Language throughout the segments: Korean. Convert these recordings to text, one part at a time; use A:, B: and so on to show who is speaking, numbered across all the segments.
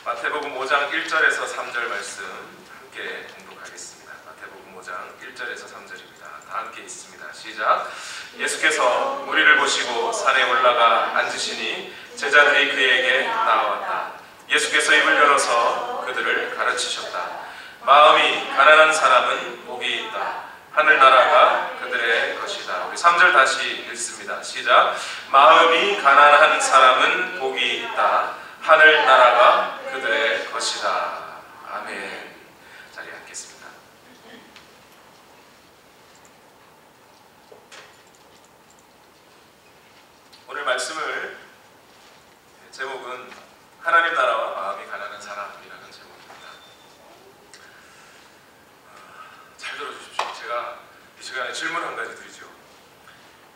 A: 마태복음 5장 1절에서 3절 말씀 함께 공독하겠습니다. 마태복음 5장 1절에서 3절입니다. 다 함께 있습니다. 시작. 예수께서 무리를 보시고 산에 올라가 앉으시니 제자들이 그에게 나아왔다. 예수께서 입을 열어서 그들을 가르치셨다. 마음이 가난한 사람은 복이 있다. 하늘나라가 그들의 것이다. 우리 3절 다시 읽습니다. 시작. 마음이 가난한 사람은 복이 있다. 하늘나라가 그들의 것이다. 아멘. 자리에 앉겠습니다. 오늘 말씀을 제목은 하나님 나라와 마음이 가난한 사람이라는 제목입니다. 잘 들어주십시오. 제가 이 시간에 질문 한 가지 드리죠.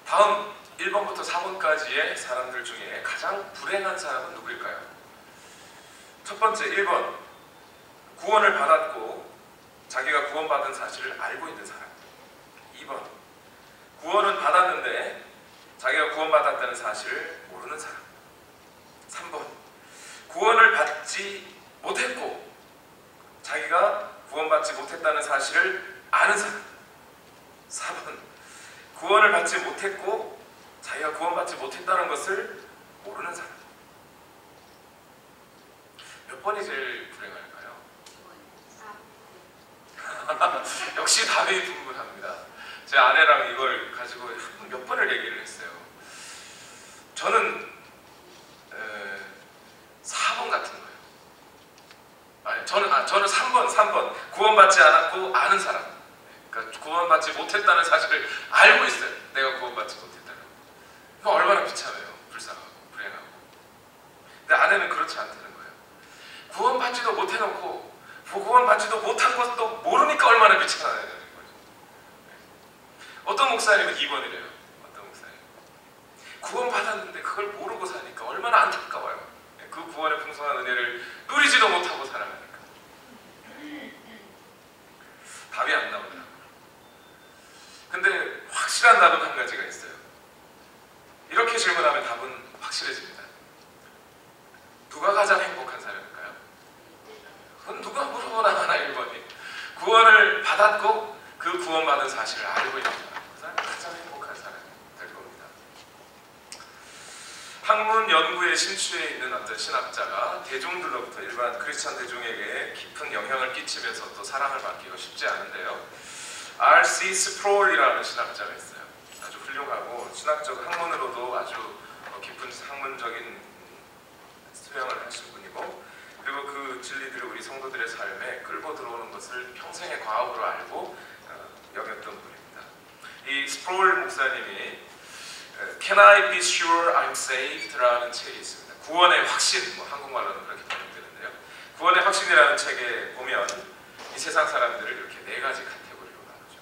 A: 다음 1번부터 4번까지의 사람들 중에 가장 불행한 사람은 누구일까요? 첫 번째 1번, 구원을 받았고 자기가 구원받은 사실을 알고 있는 사람. 2번, 구원은 받았는데 자기가 구원받았다는 사실을 모르는 사람. 3번, 구원을 받지 못했고 자기가 구원받지 못했다는 사실을 아는 사람. 4번, 구원을 받지 못했고 자기가 구원받지 못했다는 것을 모르는 사람. 몇 번이 제일 불행할까요? 역시 답이 분분합니다. 제 아내랑 이걸 가지고 몇 번을 얘기를 했어요. 저는 4번 같은 거예요. 아니, 저는 3번 구원받지 않았고 아는 사람. 그러니까 구원받지 못했다는 사실을 알고 있어요. 내가 구원받지 못했다는. 이거 얼마나 비참해요. 불쌍하고 불행하고. 근데 아내는 그렇지 않다는 거예요. 구원받지도 못해놓고 구원받지도 못한 것도 모르니까 얼마나 비참하냐는 거죠. 어떤 목사님은 2번이래요. 어떤 목사님 구원받았는데 그걸 모르고 사니까 얼마나 안타까워요. 그 구원의 풍성한 은혜를 누리지도 못하고 살아가니까. 답이 안 나오더라고요. 근데 확실한 답은 한 가지가 있어요. 이렇게 질문하면 답은 확실해집니다. 누가 가장 행복한 사람일까요? 그건 누가 물어보나 하나 1번이. 구원을 받았고 그 구원받은 사실을 알고 있는 사람. 가장 행복한 사람이 될 겁니다. 학문 연구에 심취해 있는 어떤 신학자가 대중들로부터 일반 크리스찬 대중에게 깊은 영향을 끼치면서 또 사랑을 받기가 쉽지 않은데요. R.C. 스프롤이라는 신학자가 있어요. 아주 훌륭하고 신학적 학문으로도 아주 깊은 학문적인 수양을 하신 분이고, 그리고 그 진리들을 우리 성도들의 삶에 끌고 들어오는 것을 평생의 과업으로 알고 여겼던 분입니다. 이 스프롤 목사님이 Can I be sure I'm saved? 라는 책이 있습니다. 구원의 확신, 한국말로는 그렇게 번역되는데요. 구원의 확신이라는 책에 보면 이 세상 사람들을 이렇게 4가지 카테고리로 나누죠.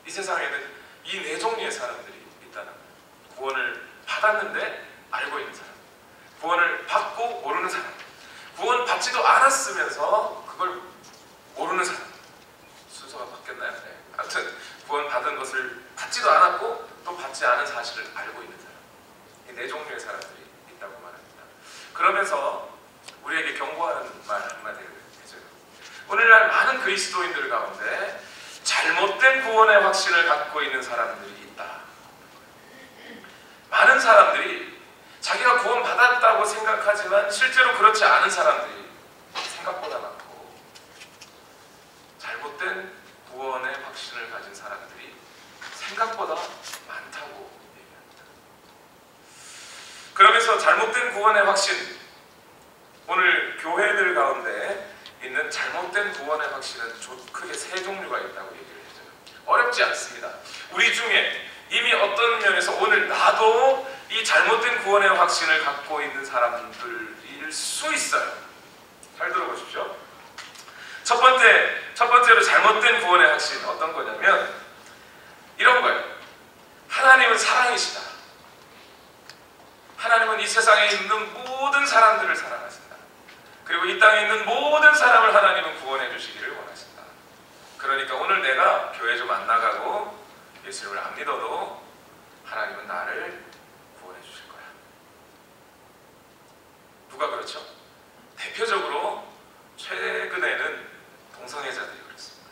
A: 이 세상에는 이 4종류의 사람들이 있다는 거예요. 구원을 받았는데 알고 있는 사람, 구원을 받고 모르는 사람, 구원 받지도 않았으면서 그걸 모르는 사람. 순서가 바뀌었나요? 네. 아무튼 구원 받은 것을 받지도 않았고 또 받지 않은 사실을 알고 있는 사람. 이 4종류의 사람들이 있다고 말합니다. 그러면서 우리에게 경고하는 말 한마디를 해줘요. 오늘날 많은 그리스도인들 가운데 잘못된 구원의 확신을 갖고 있는 사람들이 있다. 많은 사람들이 자기가 구원받았다고 생각하지만 실제로 그렇지 않은 사람들이 생각보다 많고, 잘못된 구원의 확신을 가진 사람들이 생각보다 많다고 얘기합니다. 그러면서 잘못된 구원의 확신, 오늘 교회들 가운데 있는 잘못된 구원의 확신은 크게 3종류가 있다고 얘기를 해줘요. 어렵지 않습니다. 우리 중에 이미 어떤 면에서 오늘 나도 이 잘못된 구원의 확신을 갖고 있는 사람들일 수 있어요. 잘 들어보십시오. 첫 번째로 잘못된 구원의 확신 어떤 거냐면 이런 거예요. 하나님은 사랑이시다. 하나님은 이 세상에 있는 모든 사람들을 사랑하신다. 그리고 이 땅에 있는 모든 사람을 하나님은 구원해 주시기를 원하신다. 그러니까 오늘 내가 교회 좀 안 나가고 예수님을 안 믿어도 하나님은 나를 구원해 주실 거야. 누가 그렇죠? 대표적으로 최근에는 동성애자들이 그렇습니다.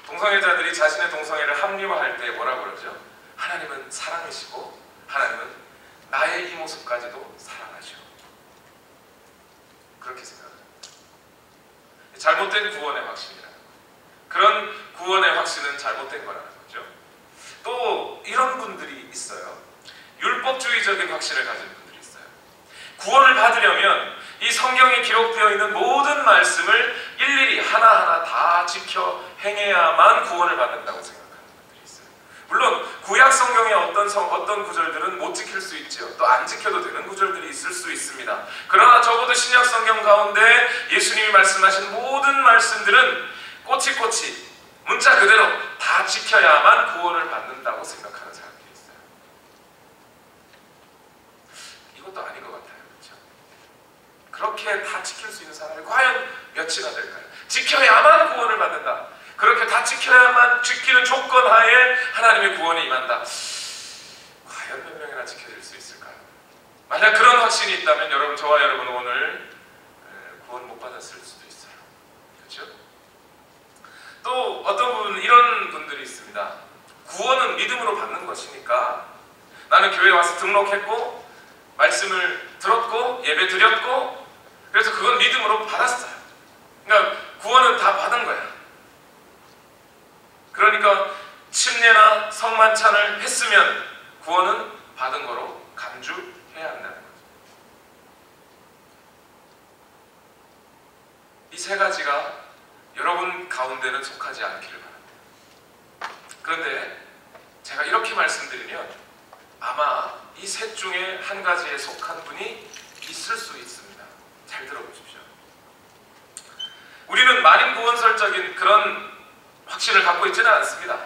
A: 동성애자들이 자신의 동성애를 합리화할 때 뭐라고 그러죠? 하나님은 사랑이시고 하나님은 나의 이 모습까지도 사랑하죠. 그렇게 생각합니다. 잘못된 구원의 확신이라는 거예요. 그런 구원의 확신은 잘못된 거라는 거죠. 또 이런 분들이 있어요. 율법주의적인 확신을 가진 분들이 있어요. 구원을 받으려면 이 성경에 기록되어 있는 모든 말씀을 일일이 하나하나 다 지켜 행해야만 구원을 받는다고 생각하는 분들이 있어요. 물론 구약 성경의 어떤 구절들은 못 지킬 수 있죠. 또 안 지켜도 되는 구절들이 있을 수 있습니다. 그러나 적어도 신약 성경 가운데 예수님이 말씀하신 모든 말씀들은 꼬치꼬치 문자 그대로 다 지켜야만 구원을 받는다고 생각하는 사람들이 있어요. 이것도 아닌 것 같아요. 그렇죠? 그렇게 다 지킬 수 있는 사람이 과연 몇이나 될까요? 지켜야만 구원을 받는다. 그렇게 다 지켜야만 지키는 조건 하에 하나님의 구원이 임한다. 과연 몇 명이나 지켜질 수 있을까요? 만약 그런 확신이 있다면 여러분, 저와 여러분은 오늘 구원 못 받았을 수도 있어요. 그렇죠? 또 어떤 분은 이런 분들이 있습니다. 구원은 믿음으로 받는 것이니까 나는 교회에 와서 등록했고 말씀을 들었고 예배 드렸고 그래서 그건 믿음으로 받았어요. 그러니까 구원은 다 받은 거야. 그러니까 침례나 성만찬을 했으면 구원은 받은 거로 간주해야 한다는 거죠. 이 세 가지가 여러분 가운데는 속하지 않기를 바랍니다. 그런데 제가 이렇게 말씀드리면 아마 이 셋 중에 한 가지에 속한 분이 있을 수 있습니다. 잘 들어보십시오. 우리는 만인구원설적인 그런 확신을 갖고 있지는 않습니다.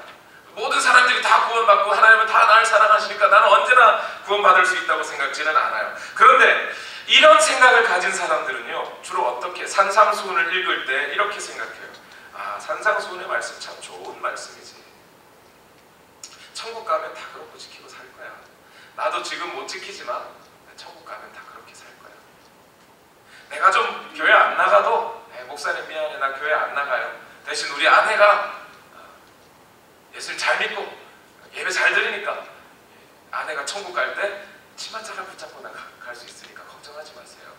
A: 모든 사람들이 다 구원받고 하나님은 다 나를 사랑하시니까 나는 언제나 구원받을 수 있다고 생각지는 않아요. 그런데 이런 생각을 가진 사람들은요, 주로 어떻게 산상수훈을 읽을 때 이렇게 생각해요. 아, 산상수훈의 말씀 참 좋은 말씀이지. 천국 가면 다 그렇고 지키고 살 거야. 나도 지금 못 지키지만 천국 가면 다 그렇게 살 거야. 내가 좀 교회 안 나가도 목사님 미안해, 나 교회 안 나가요. 대신 우리 아내가 예수를 잘 믿고 예배 잘 드리니까 아내가 천국 갈 때 치마자락 붙잡고 갈 수 있으니까 걱정하지 마세요.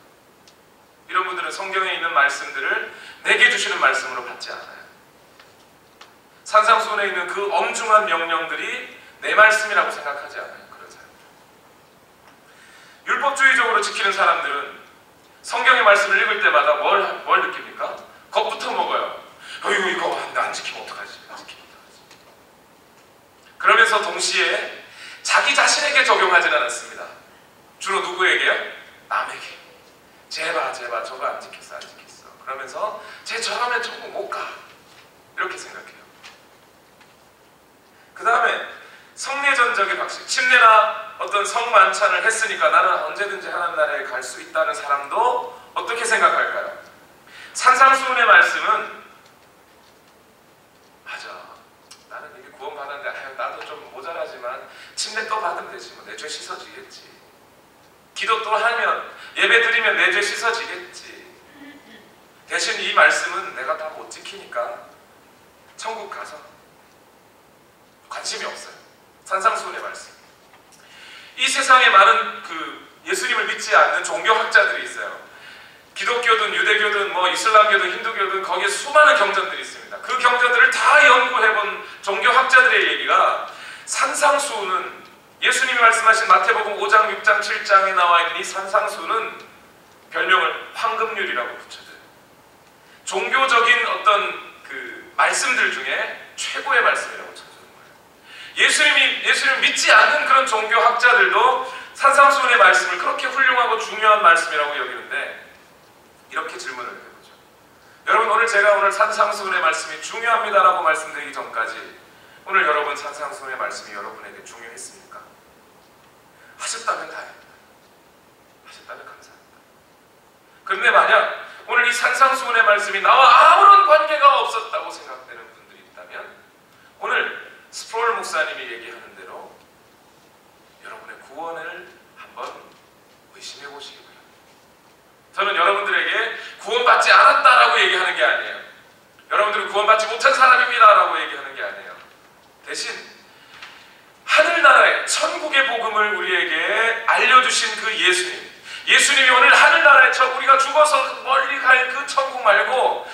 A: 이런 분들은 성경에 있는 말씀들을 내게 주시는 말씀으로 받지 않아요. 산상수훈에 있는 그 엄중한 명령들이 내 말씀이라고 생각하지 않아요. 그런 사람들. 율법주의적으로 지키는 사람들은 성경의 말씀을 읽을 때마다 뭘 느낍니까? 겁부터 먹어요. 어이구, 이거 안 지키면 어떡하지? 안 지키면 어떡하지? 그러면서 동시에 자기 자신에게 적용하지는 않습니다. 주로 누구에게요? 남에게. 제발 저거 안 지켰어. 그러면서 쟤 저러면 천국 못 가. 이렇게 생각해요. 그 다음에 성례전적인 확신, 침례나 어떤 성만찬을 했으니까 나는 언제든지 하나님 나라에 갈 수 있다는 사람도 어떻게 생각할까요? 산상수훈의 말씀은 맞아, 나는 이미 구원받았는데 나도 좀 모자라지만 침례 또 받으면 되지 뭐. 내 죄 씻어지겠지. 기도 또 하면 예배 드리면 내 죄 씻어지겠지. 대신 이 말씀은 내가 다 못 지키니까 천국 가서 관심이 없어요. 산상수훈의 말씀. 이 세상에 많은 예수님을 믿지 않는 종교학자들이 있어요. 기독교든 유대교든 이슬람교든 힌두교든 거기에 수많은 경전들이 있습니다. 그 경전들을 다 연구해본 종교학자들의 얘기가 산상수훈은 예수님이 말씀하신 마태복음 5장, 6장, 7장에 나와 있는 이 산상수훈은 별명을 황금률이라고 붙여줘요. 종교적인 어떤 말씀들 중에 최고의 말씀이라고 쳐주는 거예요. 예수님을 믿지 않는 그런 종교학자들도 산상수훈의 말씀을 그렇게 훌륭하고 중요한 말씀이라고 여기는데 이렇게 질문을 해보죠. 여러분, 오늘 제가 산상수훈의 말씀이 중요합니다라고 말씀드리기 전까지 오늘 여러분 산상수훈의 말씀이 여러분에게 중요했습니까? 하셨다면 다행입니다. 하셨다면 감사합니다. 그런데 만약 오늘 이 산상수훈의 말씀이 나와 아무런 관계가 없었다고 생각되는 분들이 있다면 오늘 스프롤 목사님이 얘기하는 대로 여러분의 구원을 한번 의심해 보시기 바랍니다. 저는 여러분들의 구원받지 않았다라고 얘기하는 게 아니에요. 여러분들은 구원받지 못한 사람입니다라고 얘기하는 게 아니에요. 대신 하늘나라의 천국의 복음을 우리에게 알려주신 그 예수님이 오늘 하늘나라에 우리가 죽어서 멀리 갈 그 천국 말고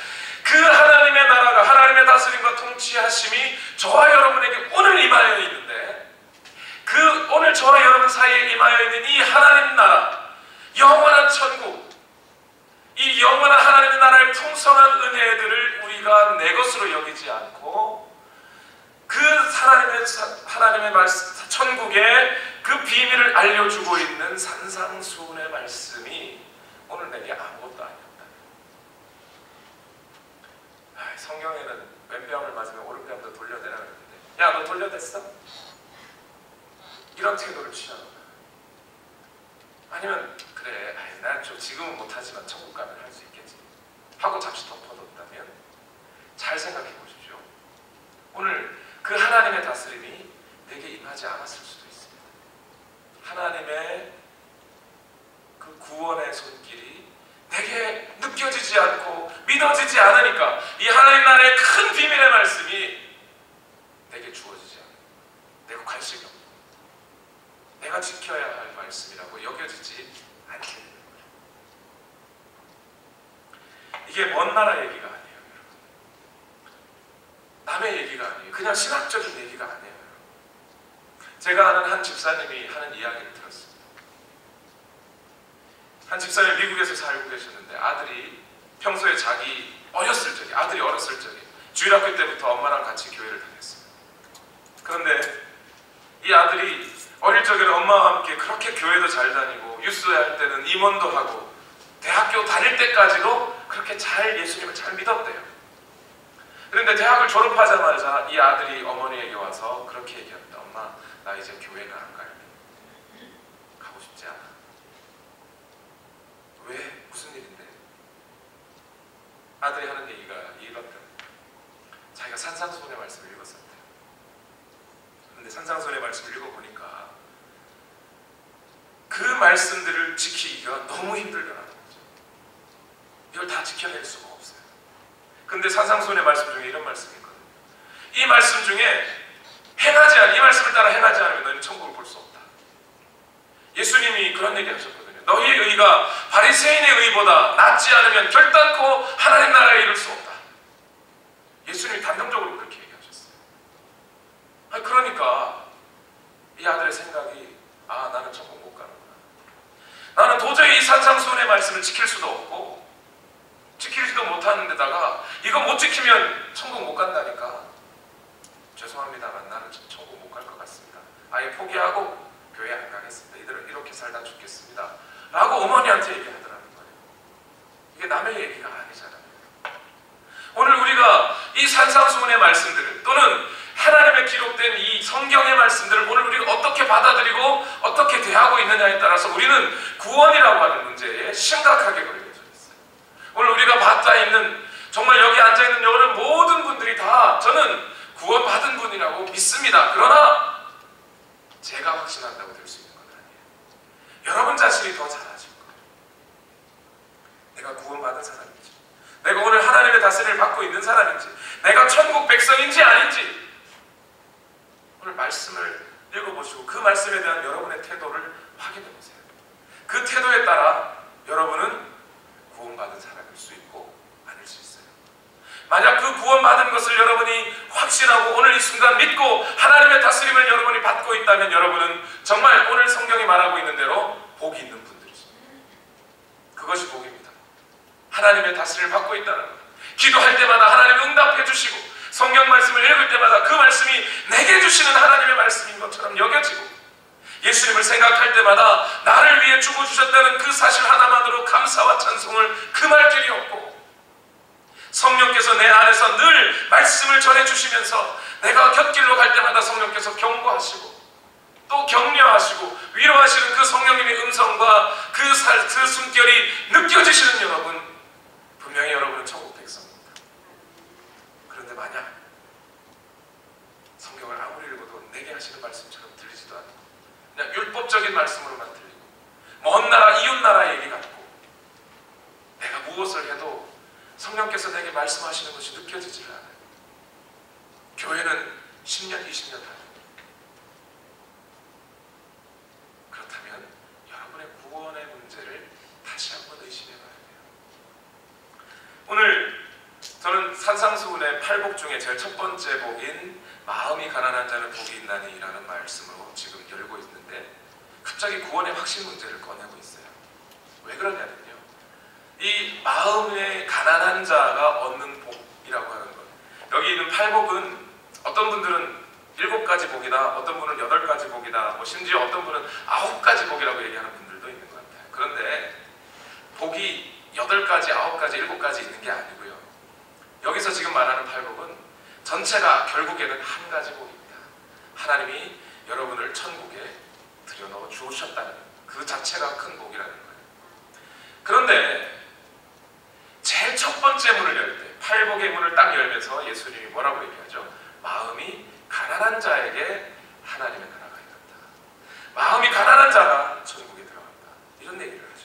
A: 그 하나님의 나라가, 하나님의 다스림과 통치하심이 저와 여러분에게 오늘 임하여 있는데, 그 오늘 저와 여러분 사이에 임하여 있는 이 하나님 나라, 영원한 천국, 이 영원한 하나님의 나라의 풍성한 은혜들을 우리가 내 것으로 여기지 않고 그 하나님의 말씀, 천국의 그 비밀을 알려주고 있는 산상수훈의 말씀이 오늘 내게 아무것도 아니었다. 성경에는 왼뺨을 맞으면 오른뺨도 돌려내라 그랬는데, 야, 너 돌려댔어? 이런 태도를 취하는 거야. 아니면 그래, 난 지금은 못하지만 천국 가면 할 수 있겠지 하고 잠시 덮어뒀다면, 잘 생각해 보십시오. 오늘 그 하나님의 다스림이 내게 임하지 않았을 수도 있습니다. 하나님의 그 구원의 손길이 내게 느껴지지 않고 믿어지지 않으니까 이 하나님 나라의 큰 비밀의 말씀이 내게 주어지지 않고, 내가 관심이 없고 내가 지켜야 할 말씀이라고 여겨지지 않게 되는 거예요. 이게 먼 나라 얘기가 아니에요, 여러분. 남의 얘기가 아니에요. 그냥 신학적인 얘기가 아니에요. 제가 아는 한 집사님이 하는 이야기를 들었습니다. 한 집사님 미국에서 살고 계셨는데, 아들이 평소에 아들이 어렸을 적에 주일학교 때부터 엄마랑 같이 교회를 다녔어요. 그런데 이 아들이 어릴 적에는 엄마와 함께 그렇게 교회도 잘 다니고 유스할 때는 임원도 하고 대학교 다닐 때까지도 그렇게 예수님을 잘 믿었대요. 그런데 대학을 졸업하자마자 이 아들이 어머니에게 와서 그렇게 얘기합니다. 엄마, 나 이제 교회는 안 갈래. 가고 싶지 않아. 왜? 무슨 일인데? 아들이 하는 얘기가 이렇다. 자기가 산상수훈의 말씀을 읽었었대요. 그런데 산상수훈의 말씀을 읽어보니까 그 말씀들을 지키기가 너무 힘들더라는 거죠. 이걸 다 지켜낼 수가 없어요. 근데 산상수훈의 말씀 중에 이런 말씀이 있거든요. 이 말씀 중에 이 말씀을 따라 행하지 않으면 너희는 천국을 볼 수 없다. 예수님이 그런 얘기 하셨거든요. 너희의 의가 바리새인의 의보다 낫지 않으면 결단코 하나님 나라에 이를 수 없다. 예수님이 단정적으로 그렇게 얘기하셨어요. 그러니까 이 아들의 생각이, 나는 천국 못 가는구나. 나는 도저히 이 산상수훈의 말씀을 지킬 수도 없고 지키지도 못하는 데다가 이거 못 지키면 천국 못 간다니까, 죄송합니다만 나는 천국 못 갈 것 같습니다. 아예 포기하고 교회 안 가겠습니다. 이렇게 살다 죽겠습니다 라고 어머니한테 얘기하더라는 거예요. 이게 남의 얘기가 아니잖아요. 오늘 우리가 이 산상수훈의 말씀들을, 또는 하나님의 기록된 이 성경의 말씀들을 오늘 우리가 어떻게 받아들이고 어떻게 대하고 있느냐에 따라서 우리는 구원이라고 하는 문제에 심각하게 걸려져 있어요. 오늘 우리가 받아 있는, 정말 여기 앉아있는 여러분 모든 분들이 다 저는 구원받은 분이라고 믿습니다. 그러나 제가 확신한다고 될 수 있는 건 아니에요. 여러분 자신이 더 잘 아실 거예요. 내가 구원받은 사람인지, 내가 오늘 하나님의 다스림을 받고 있는 사람인지, 내가 천국 백성인지 아닌지 오늘 말씀을 읽어보시고 그 말씀에 대한 여러분의 태도를 확인해보세요. 그 태도에 따라 여러분은 구원받은 사람일 수 있고 아닐 수 있어요. 만약 그 구원받은 것을 여러분이 확신하고 오늘 이 순간 믿고 하나님의 다스림을 여러분이 받고 있다면 여러분은 정말 오늘 성경이 말하고 있는 대로 복이 있는 분들이십니다. 그것이 복입니다. 하나님의 다스림을 받고 있다는 것. 기도할 때마다 하나님 응답해 주시고 성경 말씀을 읽을 때마다 그 말씀이 내게 주시는 하나님의 말씀인 것처럼 여겨지고, 예수님을 생각할 때마다 나를 위해 죽어주셨다는 그 사실 하나만으로 감사와 찬송을 금할 길이 없고, 성령께서 내 안에서 늘 말씀을 전해주시면서 내가 곁길로 갈 때마다 성령께서 경고하시고 또 격려하시고 위로하시는 그 성령님의 음성과 그 숨결이 느껴지시는 여러분, 분명히 여러분은 천국 백성입니다. 그런데 만약 성경을 아무리 읽어도 내게 하시는 말씀처럼 들리지도 않고 그냥 율법적인 말씀으로만 들리고 먼 나라 이웃 나라 얘기 같고 내가 무엇을 해도 성령께서 내게 말씀하시는 것이 느껴지질 않아요. 교회는 10년, 20년 하는. 그렇다면 여러분의 구원의 문제를 다시 한번 의심해 봐야 돼요. 오늘 저는 산상수훈의 8복 중에 제일 첫 번째 복인 마음이 가난한 자는 복이 있나니 라는 말씀으로 지금 열고 있는데, 갑자기 구원의 확신 문제를 꺼내고 있어요. 왜 그러냐면요, 이 마음의 가난한 자가 얻는 복이라고 하는 것, 여기 있는 8복은 어떤 분들은 7가지 복이다, 어떤 분은 8가지 복이다, 심지어 어떤 분은 9가지 복이라고 얘기하는 분들도 있는 것 같아요. 그런데 복이 8가지, 9가지, 7가지 있는 게 아니고요, 여기서 지금 말하는 8복은 전체가 결국에는 한 가지 복입니다. 하나님이 여러분을 천국에 들여넣어 주셨다는 그 자체가 큰 복이라는 거예요. 그런데 제일 첫 번째 문을 열 때, 8복의 문을 딱 열면서 예수님이 뭐라고 얘기하죠? 마음이 가난한 자에게 하나님의 나라가 있다. 마음이 가난한 자가 천국에 들어간다. 이런 얘기를 하죠.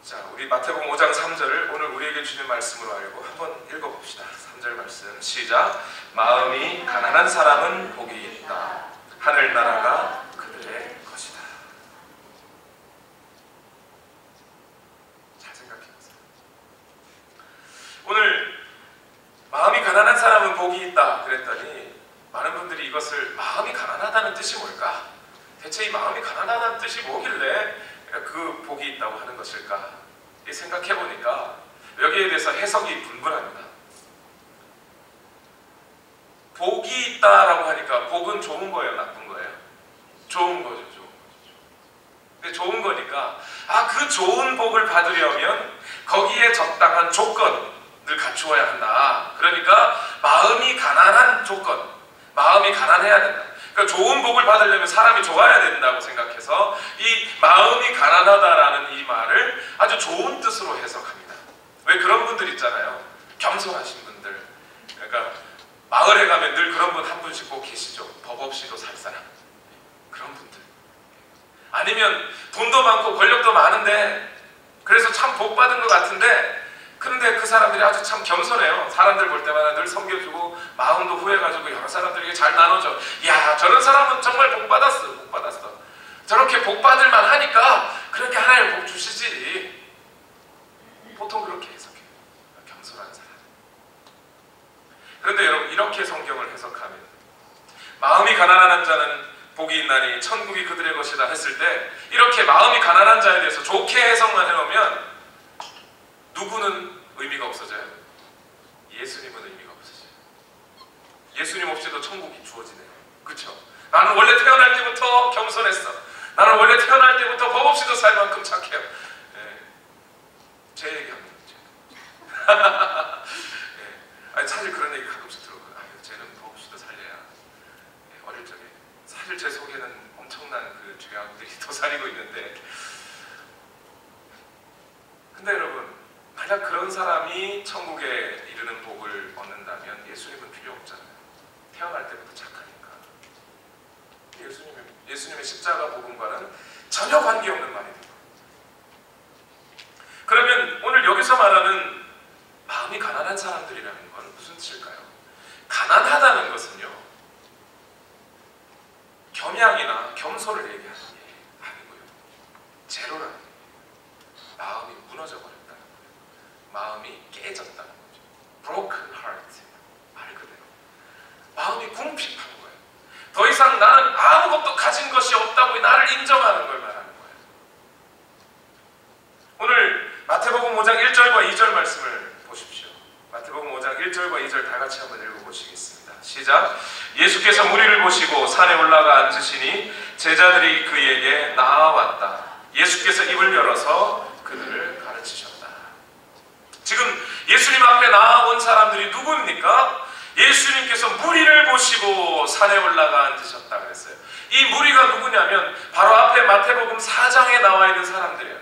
A: 자, 우리 마태복음 5장 3절을 오늘 우리에게 주신 말씀으로 알고 한번 읽어봅시다. 3절 말씀 시작. 마음이 가난한 사람은 복이 있다. 하늘나라가 그들의 것이다. 잘 생각해보세요. 오늘 마음이 가난한 사람은 복이 있다 그랬더니 많은 분들이 이것을 마음이 가난하다는 뜻이 뭘까? 대체 이 마음이 가난하다는 뜻이 뭐길래 그 복이 있다고 하는 것일까? 생각해보니까 여기에 대해서 해석이 분분합니다. 복이 있다라고 하니까 복은 좋은 거예요, 나쁜 거예요? 좋은 거죠, 좋은 거죠. 근데 좋은 거니까 그 좋은 복을 받으려면 거기에 적당한 조건을 갖추어야 한다. 그러니까 마음이 가난한 조건, 마음이 가난해야 된다. 그러니까 좋은 복을 받으려면 사람이 좋아야 된다고 생각해서 이 마음이 가난하다라는 이 말을 아주 좋은 뜻으로 해석합니다. 왜 그런 분들 있잖아요. 겸손하신 분들. 그러니까 마을에 가면 늘 그런 분 한 분씩 꼭 계시죠. 법 없이도 살 사람. 그런 분들. 아니면 돈도 많고 권력도 많은데 그래서 참 복 받은 것 같은데, 그런데 그 사람들이 아주 참 겸손해요. 사람들 볼 때마다 늘 섬겨주고 마음도 후해가지고 여러 사람들에게 잘 나눠줘. 야, 저런 사람은 정말 복 받았어, 복 받았어. 저렇게 복 받을 만 하니까 그렇게 하나님 복 주시지. 보통 그렇게 해석해요. 겸손한 사람. 그런데 여러분, 이렇게 성경을 해석하면 마음이 가난한 자는 복이 있나니 천국이 그들의 것이다 했을 때, 이렇게 마음이 가난한 자에 대해서 좋게 해석만 해놓으면 누구는 의미가 없어져요? 예수님은 의미가 없어져요. 예수님 없이도 천국이 주어지네요. 그렇죠? 나는 원래 태어날 때부터 겸손했어. 나는 원래 태어날 때부터 법 없이도 살 만큼 착해요. 네. 제 얘기합니다. 네. 아니, 사실 그런 얘기 가끔씩 들어요. 쟤는 법 없이도 살려야. 네, 어릴 적에 사실 제 속에는 엄청난 그 죄악들이 도사리고 있는데, 근데 여러분, 만약 그런 사람이 천국에 이르는 복을 얻는다면 예수님은 필요 없잖아요. 태어날 때부터 착하니까. 예수님의 십자가 복음과는 전혀 관계없는 말이 돼요. 그러면 오늘 여기서 말하는 마음이 가난한 사람들이라는 건 무슨 뜻일까요? 가난하다는 것은요, 겸양이나 겸손을 얘기하는 게 아니고요, 제로라는 거예요. 마음이 무너져 버렸다는 거예요. 마음이 깨졌다는 거죠. Broken heart. 말 그대로 마음이 궁핍한 거예요. 더 이상 나는 아무것도 가진 것이 없다고 나를 인정하는 걸 말하는 거예요. 오늘 마태복음 5장 1절과 2절 말씀을 보십시오. 마태복음 5장 1절과 2절 다 같이 한번 읽어보시겠습니다. 시작. 예수께서 무리를 보시고 산에 올라가 앉으시니 제자들이 그에게 나아왔다. 예수께서 입을 열어서 그들을 가르치셨다. 지금 예수님 앞에 나아온 사람들이 누구입니까? 예수님께서 무리를 보시고 산에 올라가 앉으셨다 그랬어요. 이 무리가 누구냐면 바로 앞에 마태복음 4장에 나와 있는 사람들이에요.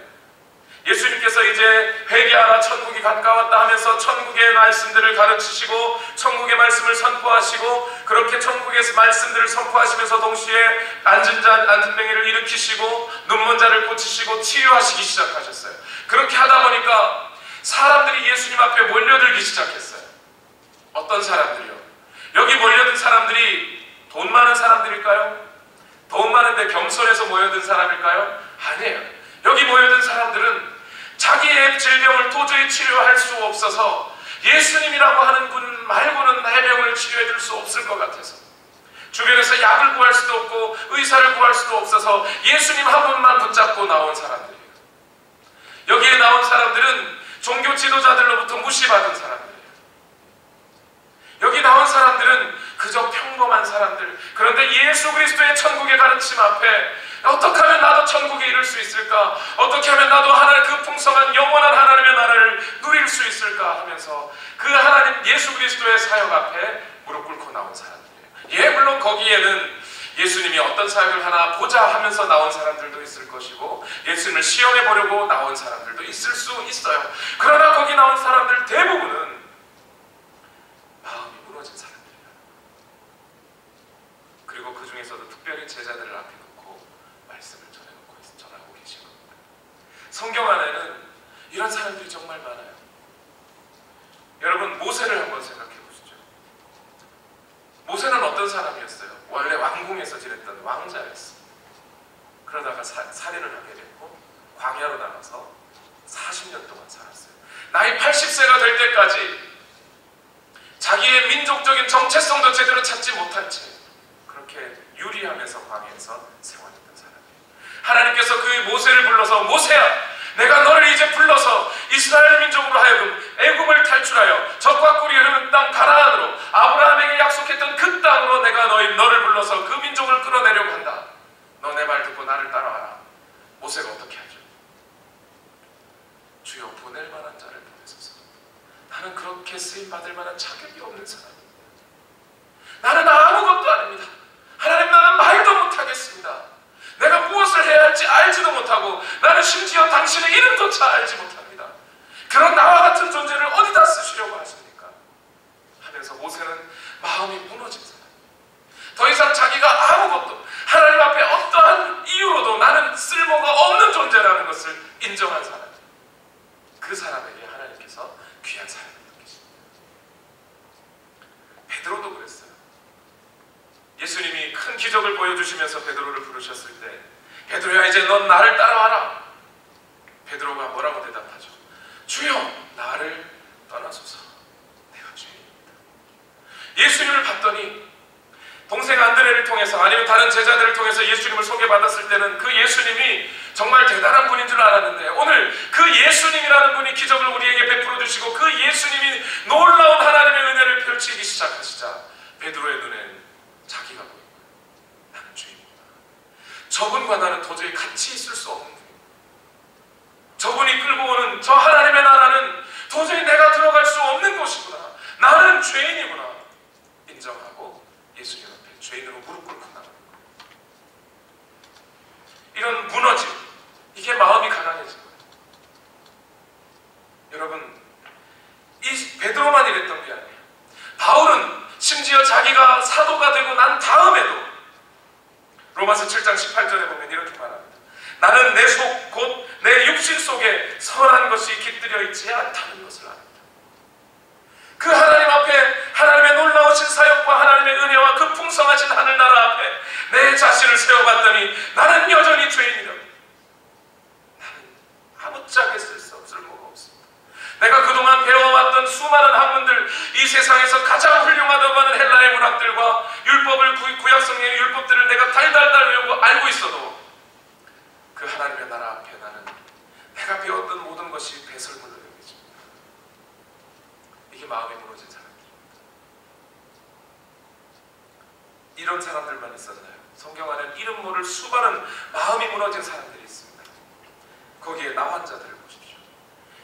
A: 예수님께서 이제 회개하라 천국이 가까웠다 하면서 천국의 말씀들을 가르치시고 천국의 말씀을 선포하시고 그렇게 천국의 말씀들을 선포하시면서 동시에 앉은 뱅이를 일으키시고 눈먼 자를 고치시고 치유하시기 시작하셨어요. 그렇게 하다 보니까 사람들이 예수님 앞에 몰려들기 시작했어요. 어떤 사람들이요? 여기 몰려든 사람들이 돈 많은 사람들일까요? 돈 많은데 겸손해서 모여든 사람일까요? 아니에요. 여기 모여든 사람들은 자기의 질병을 도저히 치료할 수 없어서 예수님이라고 하는 분 말고는 내 병을 치료해 줄 수 없을 것 같아서 주변에서 약을 구할 수도 없고 의사를 구할 수도 없어서 예수님 한 분만 붙잡고 나온 사람들이에요. 여기에 나온 사람들은 종교 지도자들로부터 무시받은 사람들이에요. 여기 나온 사람들은 그저 평범한 사람들. 그런데 예수 그리스도의 천국의 가르침 앞에 어떻게 하면 나도 천국에 이를 수 있을까? 어떻게 하면 나도 하나님 그 풍성한 영원한 하나님의 나라를 누릴 수 있을까? 하면서 그 하나님 예수 그리스도의 사역 앞에 무릎 꿇고 나온 사람들이에요. 예, 물론 거기에는 예수님이 어떤 사역을 하나 보자 하면서 나온 사람들도 있을 것이고 예수님을 시험해 보려고 나온 사람들도 있을 수 있어요. 그러나 거기 나온 사람들 대부분은 마음이 무너진 사람들이에요. 그리고 그 중에서도 특별히 제자들을 앞에 놓고 말씀을 전하고 계신 겁니다. 성경 안에는 이런 사람들이 정말 많아요. 여러분, 모세를 한번 생각해 보시죠. 모세는 어떤 사람이었어요? 원래 왕궁에서 지냈던 왕자였어요. 그러다가 살인을 하게 됐고 광야로 나가서 40년 동안 살았어요. 나이 80세가 될 때까지 자기의 민족적인 정체성도 제대로 찾지 못한 채 그렇게 유리하면서 광야에서 생활했던 사람이에요. 하나님께서 그 모세를 불러서 모세야, 내가 너를 이제 불러서 이스라엘 민족으로 하여금 애굽을 탈출하여 적과 꿀이 흐르는 땅 가나안으로 아브라함에게 약속했던 그 땅으로 내가 너를 불러서 그 민족을 끌어내려고 한다. 너 내 말 듣고 나를 따라와라. 모세가 어떻게 하죠? 주여, 보낼 만한 자를 보내소서. 나는 그렇게 쓰임받을 만한 자격이 없는 사람입니다. 나는 아무것도 아닙니다. 하나님, 나는 말도 못하겠습니다. 내가 무엇을 해야 할지 알지도 못하고 나는 심지어 당신의 이름조차 알지 못합니다. 그런 나와 같은 존재를 어디다 쓰시려고 하십니까? 하면서 모세는 마음이 무너진 사람입니다. 더 이상 자기가 아무것도 하나님 앞에 어떠한 이유로도 나는 쓸모가 없는 존재라는 것을 인정한 사람, 그 사람에게 하나님께서 귀한 사람을 맡기십니다. 베드로도 그랬어요. 예수님이 큰 기적을 보여주시면서 베드로를 부르셨을 때, 베드로야, 이제 넌 나를 따라와라. 베드로가 뭐라고 대답하죠? 주여, 나를 떠나소서. 내가 죄인입니다. 예수님을 봤더니 동생 안드레를 통해서 아니면 다른 제자들을 통해서 예수님을 소개받았을 때는 그 예수님이 정말 대단한 분인 줄 알았는데, 오늘 그 예수님이라는 분이 기적을 우리에게 베풀어 주시고 그 예수님이 놀라운 하나님의 은혜를 펼치기 시작하시자 베드로의 눈엔 자기가 보이고, 나는 죄인이구나. 저분과 나는 도저히 같이 있을 수 없는 분이구나. 저분이 끌고 오는 저 하나님의 나라는 도저히 내가 들어갈 수 없는 곳이구나. 나는 죄인이구나. 인정하고 예수님 앞에 죄인으로 무릎 꿇고 나가는 거예요. 이런 무너짐, 이게 마음이 가난해진 거예요. 여러분, 이 베드로만 이랬던 게 아니에요. 바울은 심지어 자기가 사도가 되고 난 다음에도 로마서 7장 18절에 보면 이렇게 말합니다. 나는 내 속 곧 내 육신 속에 선한 것이 깃들여 있지 않다는 것을 압니다. 그 하나님 앞에 하나님의 놀라우신 사역과 하나님의 은혜와 그 풍성하신 하늘나라 앞에 내 자신을 세워봤더니 나는 여전히 죄인이라고. 나는 아무짝에 쓸모가 없습니다. 내가 그동안 배워왔던 수많은 학문들, 이 세상에서 가장 훌륭하다고 하는 헬라의 문학들과 율법을, 구약성경의 율법들을 내가 달달달 외우고 알고 있어도 그 하나님의 나라 앞에 나는 내가 배웠던 모든 것이 배설물로 여겨집니다. 이게 마음이 무너진 사람들입니다. 이런 사람들만 있었나요? 성경 안에는 이름 모를 수많은 마음이 무너진 사람들이 있습니다. 거기에 나환자들을 보십시오.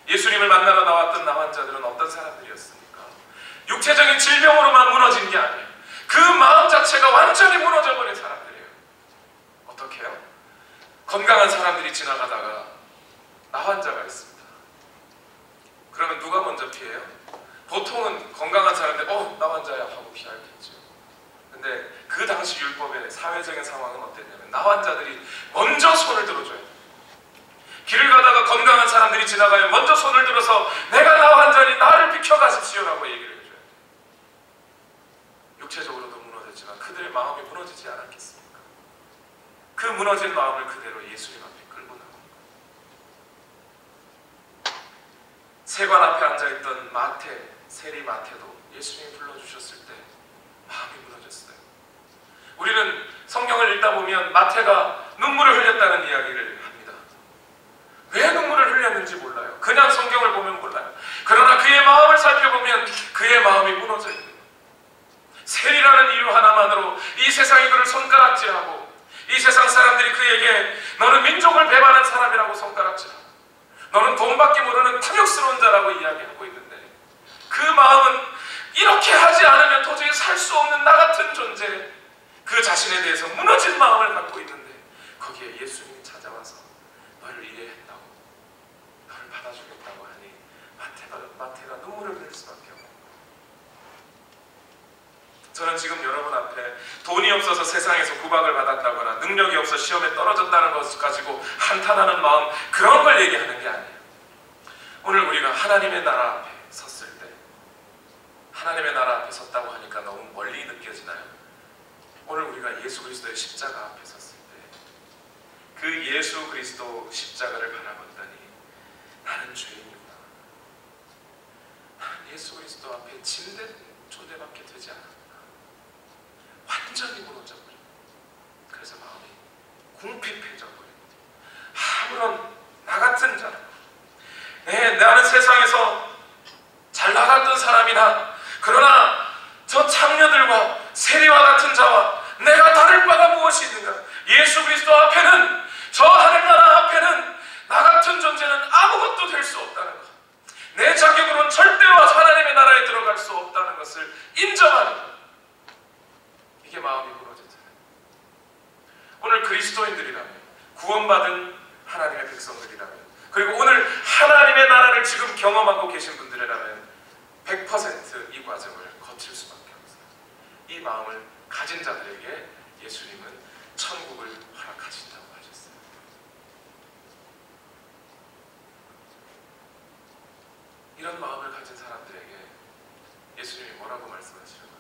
A: 예수님을 만나러 나왔던 나환자들은 어떤 사람들이었습니까? 육체적인 질병으로만 무너진 게 아니에요. 그 마음 자체가 완전히 무너져버린 사람들이에요. 어떻게 해요? 건강한 사람들이 지나가다가 나환자가 있어요. 사람들이 지나가면 먼저 손을 들어서 내가 나와 한 자니 나를 비켜가십시오라고 얘기를 해줘요. 육체적으로도 무너졌지만 그들의 마음이 무너지지 않았겠습니까? 그 무너진 마음을 그대로 예수님 앞에 끌고 나옵니다. 세관 앞에 앉아있던 마태, 세리 마태도 예수님이 불러주셨을 때 마음이 무너졌어요. 우리는 성경을 읽다 보면 마태가 눈물을 흘렸다는 이야기를 합니다. 왜 눈물을 흘렸는지 몰라요. 그냥 성경을 보면 몰라요. 그러나 그의 마음을 살펴보면 그의 마음이 무너져 있는 거예요. 세리라는 이유 하나만으로 이 세상이 그를 손가락질하고 이 세상 사람들이 그에게 너는 민족을 배반한 사람이라고 손가락질하고 너는 돈밖에 모르는 탐욕스러운 자라고 이야기하고 있는데 그 마음은 이렇게 하지 않으면 도저히 살 수 없는 나 같은 존재, 그 자신에 대해서 무너진 마음을 갖고 있는데 거기에 예수님이 찾아와서 너를 이해했다고, 너를 받아주겠다고 하니 마태가 눈물을 흘릴 수밖에 없는 거예요. 저는 지금 여러분 앞에 돈이 없어서 세상에서 구박을 받았다거나 능력이 없어 시험에 떨어졌다는 것을 가지고 한탄하는 마음, 그런 걸 얘기하는 게 아니에요. 오늘 우리가 하나님의 나라 앞에 섰을 때, 하나님의 나라 앞에 섰다고 하니까 너무 멀리 느껴지나요? 오늘 우리가 예수 그리스도의 십자가 앞에 섰을 때 그 예수 그리스도 십자가를 바라봤더니 나는 죄인이구나. 나는 예수 그리스도 앞에 짐된 존재밖에 되지 않았구나. 완전히 무너져버린, 그래서 마음이 궁핍해져버린, 아무런 나 같은 자라, 나는 세상에서 잘 나갔던 사람이나 그러나 저 창녀들과 세리와 같은 자와 내가 다를 바가 무엇이 있는가? 예수 그리스도 앞에는, 저 하늘나라 앞에는 나 같은 존재는 아무것도 될 수 없다는 것, 내 자격으로는 절대로 하나님의 나라에 들어갈 수 없다는 것을 인정하는 것, 이게 마음이 무너졌잖아요. 오늘 그리스도인들이라면, 구원받은 하나님의 백성들이라면, 그리고 오늘 하나님의 나라를 지금 경험하고 계신 분들이라면 100% 이 과정을 거칠 수밖에 없어요. 이 마음을 가진 자들에게 예수님은 천국을 허락하신다고 하셨어요. 이런 마음을 가진 사람들에게 예수님이 뭐라고 말씀하시는 거죠?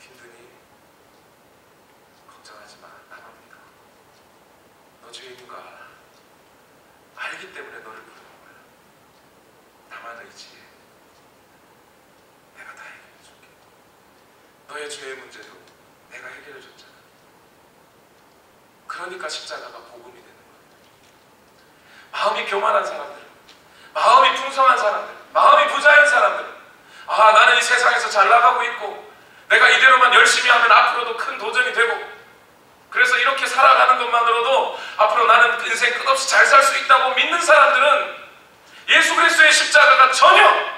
A: 힘드니 걱정하지 마, 나만 믿어. 너 죄인인 거 알아. 알기 때문에 너를 부르는 거야. 나만 의지해. 내가 다 해결해 줄게. 너의 죄의 문제도 내가 해결해 줬잖아. 그러니까 십자가가 복음이 되는 거야. 마음이 교만한 사람들, 마음이 풍성한 사람들, 마음이 부자인 사람들, 나는 이 세상에서 잘 나가고 있고 내가 이대로만 열심히 하면 앞으로도 큰 도전이 되고 그래서 이렇게 살아가는 것만으로도 앞으로 나는 인생 끝없이 잘 살 수 있다고 믿는 사람들은 예수 그리스도의 십자가가 전혀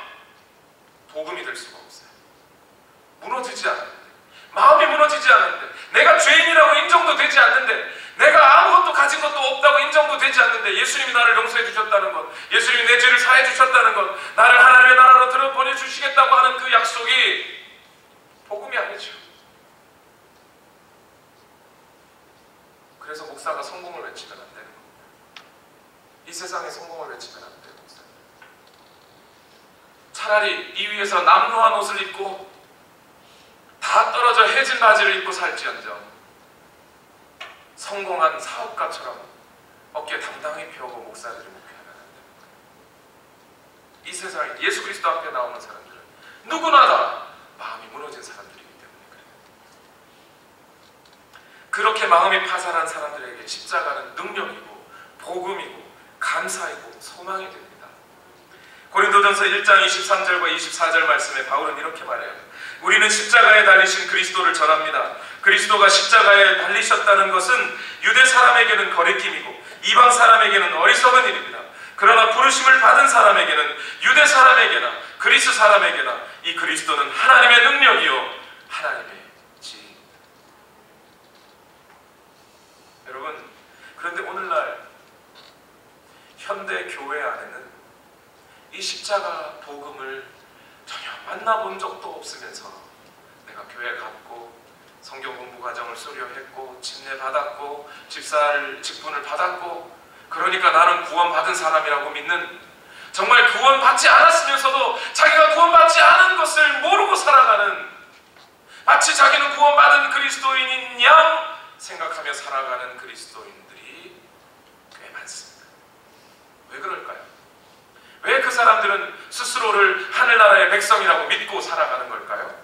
A: 복음이 될 수가 없어요. 무너지지 않는데, 마음이 무너지지 않는데, 내가 죄인이라고 인정도 되지 않는데, 내가 아무것도 가진 것도 없다고 인정도 되지 않는데 예수님이 나를 용서해 주셨다는 것, 예수님이 내 죄를 사해 주셨다는 것, 나를 하나님의 나라로 들어 보내주시겠다고 하는 그 약속이 복음이 아니죠. 그래서 목사가 성공을 외치면 안 되는 겁니다. 이 세상에 성공을 외치면 안 돼요, 목사. 차라리 이 위에서 남루한 옷을 입고 다 떨어져 해진 바지를 입고 살지언정 성공한 사업가처럼 어깨 당당히 펴고 목사들이 목회하면 안 됩니다. 이 세상에 예수 그리스도 앞에 나오는 사람들은 누구나 다 마음이 무너진 사람들이기 때문에 그래요. 그렇게 마음이 파산한 사람들에게 십자가는 능력이고 복음이고 감사이고 소망이 됩니다. 고린도전서 1장 23절과 24절 말씀에 바울은 이렇게 말해요. 우리는 십자가에 달리신 그리스도를 전합니다. 그리스도가 십자가에 달리셨다는 것은 유대 사람에게는 거리낌이고 이방 사람에게는 어리석은 일입니다. 그러나 부르심을 받은 사람에게는 유대 사람에게나 그리스 사람에게나 이 그리스도는 하나님의 능력이요 하나님의 지혜입니다. 여러분, 그런데 오늘날 현대 교회 안에는 이 십자가 복음을 전혀 만나본 적도 없으면서 내가 교회 갔고 성경 공부 과정을 수료했고 침례 받았고 집사를 직분을 받았고 그러니까 나는 구원받은 사람이라고 믿는, 정말 구원받지 않았으면서도 자기가 구원받지 않은 것을 모르고 살아가는, 마치 자기는 구원받은 그리스도인인 양 생각하며 살아가는 그리스도인들이 꽤 많습니다. 왜 그럴까요? 왜 그 사람들은 스스로를 하늘나라의 백성이라고 믿고 살아가는 걸까요?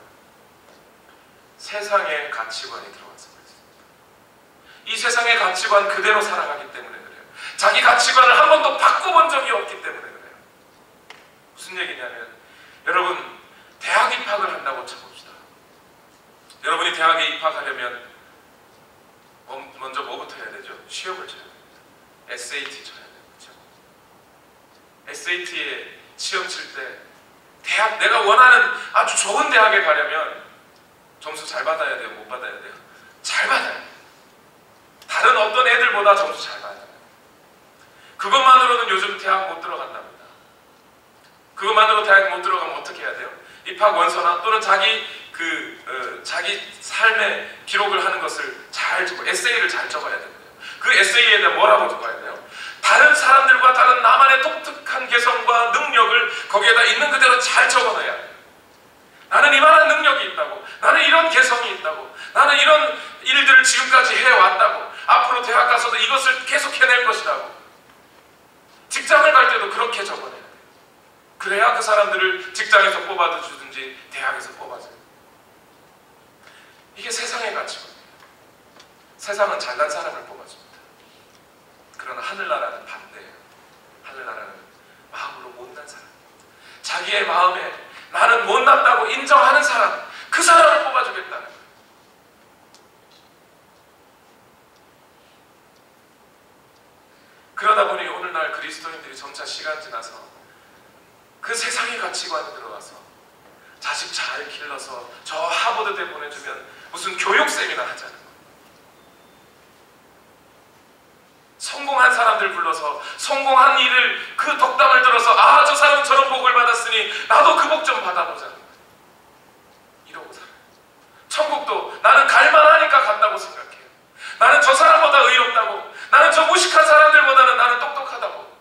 A: 세상의 가치관이 들어와서 그렇습니다. 이 세상의 가치관 그대로 살아가기 때문에 그래요. 자기 가치관을 한 번도 바꿔본 적이 없기 때문에 그래요. 무슨 얘기냐면, 여러분 대학 입학을 한다고 쳐봅시다. 여러분이 대학에 입학하려면 먼저 뭐부터 해야 되죠? 시험을 쳐야 됩니다. SAT 쳐야 돼요. 그렇죠? SAT에 시험 칠 때 대학, 내가 원하는 아주 좋은 대학에 가려면 점수 잘 받아야 돼요? 못 받아야 돼요? 잘 받아야 돼요. 다른 어떤 애들보다 점수 잘 받아야 돼요. 그것만으로는 요즘 대학 못 들어간답니다. 그것만으로 대학 못 들어가면 어떻게 해야 돼요? 입학 원서나 또는 자기 삶의 기록을 하는 것을 잘 적어, 에세이를 잘 적어야 된대요. 그 에세이에 대해 뭐라고 적어야 돼요? 다른 사람들과 다른 나만의 독특한 개성과 능력을 거기에다 있는 그대로 잘 적어놔야 돼요. 나는 이만한 능력이 있다고, 나는 이런 개성이 있다고, 나는 이런 일들을 지금까지 해왔다고, 앞으로 대학 가서도 이것을 계속 해낼 것이라고. 직장을 갈 때도 그렇게 적어내야 돼요. 그래야 그 사람들을 직장에서 뽑아주든지 대학에서 뽑아줘요. 이게 세상의 가치관이에요. 세상은 잘난 사람을 뽑아줍니다. 그러나 하늘나라는 반대예요. 하늘나라는 마음으로 못난 사람, 자기의 마음에 나는 못났다고 인정하는 사람, 그 사람을 뽑아주겠다는 거예요. 그러다 보니 오늘날 그리스도인들이 점차 시간 지나서 그 세상의 가치관에 들어가서 자식 잘 길러서 저 하버드대 보내주면 무슨 교육 세미나 하자는 거예요. 성공한 사람들 불러서 성공한 일을, 그 덕담을 들어서 아, 저 사람은 저런 복을 받았으니 나도 그 복 좀 받아보자는 거예요. 이러고 살아요. 천국도 나는 갈만하니까 간다고 생각해요. 나는 저 사람보다 의롭다고, 나는 저 무식한 사람들보다는 나는 똑똑하다고,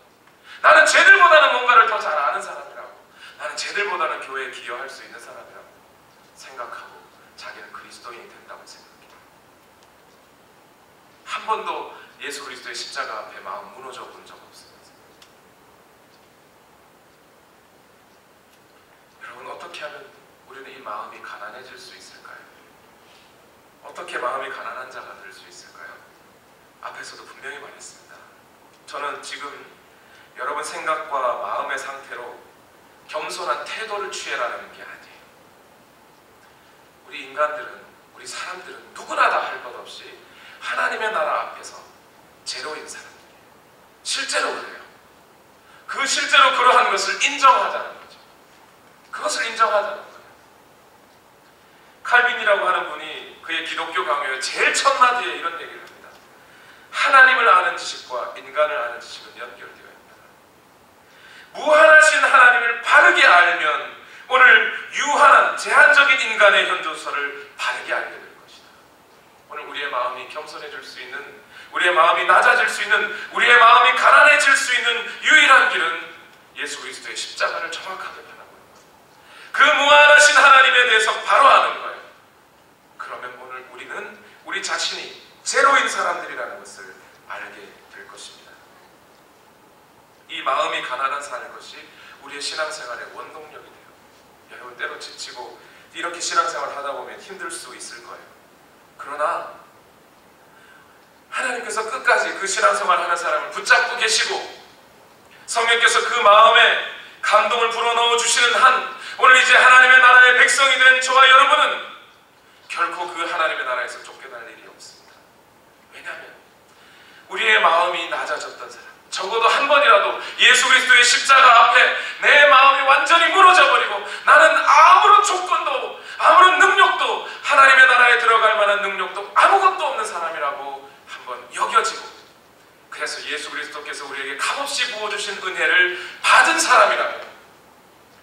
A: 나는 쟤들보다는 뭔가를 더 잘 아는 사람이라고, 나는 쟤들보다는 교회에 기여할 수 있는 사람이라고 생각하고 자기는 그리스도인이 된다고 생각해요. 한 번도 예수 그리스도의 십자가 앞에 마음 무너져 본 적 없어요. 여러분, 어떻게 하면 우리는 이 마음이 가난해질 수 있을까요? 어떻게 마음이 가난한 자가 될 수 있을까요? 앞에서도 분명히 말했습니다. 저는 지금 여러분 생각과 마음의 상태로 겸손한 태도를 취해라는 게 아니에요. 우리 인간들은, 우리 사람들은 누구나 다 할 것 없이 하나님의 나라 앞에서 제로인 사람들이에요. 실제로 그래요. 그 실제로 그러한 것을 인정하자는 거죠. 그것을 인정하자는 거예요. 칼빈이라고 하는 분이 그의 기독교 강요의 제일 첫 마디에 이런 얘기를 합니다. 하나님을 아는 지식과 인간을 아는 지식은 연결되어 있다. 무한하신 하나님을 바르게 알면 오늘 유한한 제한적인 인간의 현존서를 바르게 알게 될 것이다. 오늘 우리의 마음이 겸손해질 수 있는, 우리의 마음이 낮아질 수 있는, 우리의 마음이 가난해질 수 있는 유일한 길은 예수 그리스도의 십자가를 정확하게 바라보는 거예요. 그 무한하신 하나님에 대해서 바로 아는 거예요. 그러면 오늘 우리는 우리 자신이 제로인 사람들이라는 것을 알게 될 것입니다. 이 마음이 가난한 사는 것이 우리의 신앙생활의 원동력이 돼요. 여러분, 때로 지치고 이렇게 신앙생활을 하다 보면 힘들 수 있을 거예요. 그러나 하나님께서 끝까지 그 신앙생활 하는 사람을 붙잡고 계시고 성령께서 그 마음에 감동을 불어넣어 주시는 한, 오늘 이제 하나님의 나라의 백성이 된 저와 여러분은 결코 그 하나님의 나라에서 쫓겨날 일이 없습니다. 왜냐하면 우리의 마음이 낮아졌던 사람, 적어도 한 번이라도 예수 그리스도의 십자가 앞에 내 마음이 완전히 무너져 버리고 나는 아무런 조건도 아무런 능력도, 하나님의 나라에 들어갈 만한 능력도 아무것도 없는 사람이라고 한번 여겨지고, 그래서 예수 그리스도께서 우리에게 값없이 부어주신 은혜를 받은 사람이라면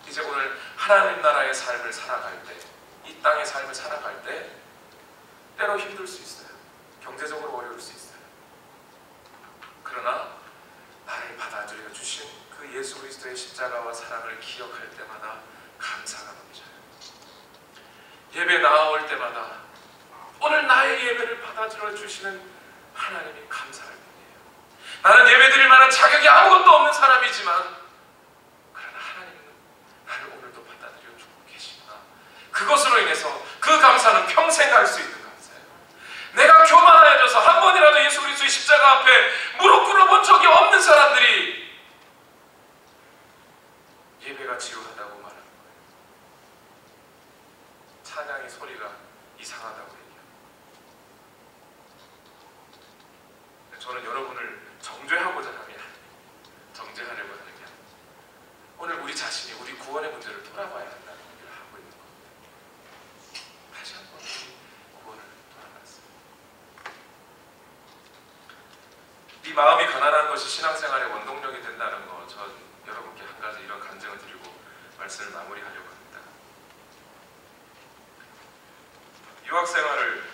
A: 이제 오늘 하나님 나라의 삶을 살아갈 때, 이 땅의 삶을 살아갈 때 때로 힘들 수 있어요. 경제적으로 어려울 수 있어요. 그러나 주신 그 예수 그리스도의 십자가와 사랑을 기억할 때마다 감사가 넘쳐요. 예배 나아올 때마다 오늘 나의 예배를 받아들여 주시는 하나님이 감사할 뿐이에요. 나는 예배드릴 만한 자격이 아무것도 없는 사람이지만 그러나 하나님은 나를 오늘도 받아들여 주고 계시구나. 그것으로 인해서 그 감사는 평생 할 수 있는 감사예요. 내가 교만하여져서 한 번이라도 예수 그리스도의 십자가 앞에 무릎 꿇어본 적이 없는 사람들이 예배가 지루하다고 말하는 거예요. 찬양의 소리가 이상하다고 얘기해요. 저는 여러분을 정죄하고자 하면 정죄하려고 하는 게 아니에요. 오늘 우리 자신이 우리 구원의 문제를 돌아봐야 한다는 얘기를 하고 있는 겁니다. 다시 한번 우리 구원을 돌아봤어요. 이 마음이 가난한 것이 신앙생활의 원동력이 된다는 거, 전 여러분께 한 가지 이런 간증을 드리고 말씀을 마무리하려고 합니다. 유학생활을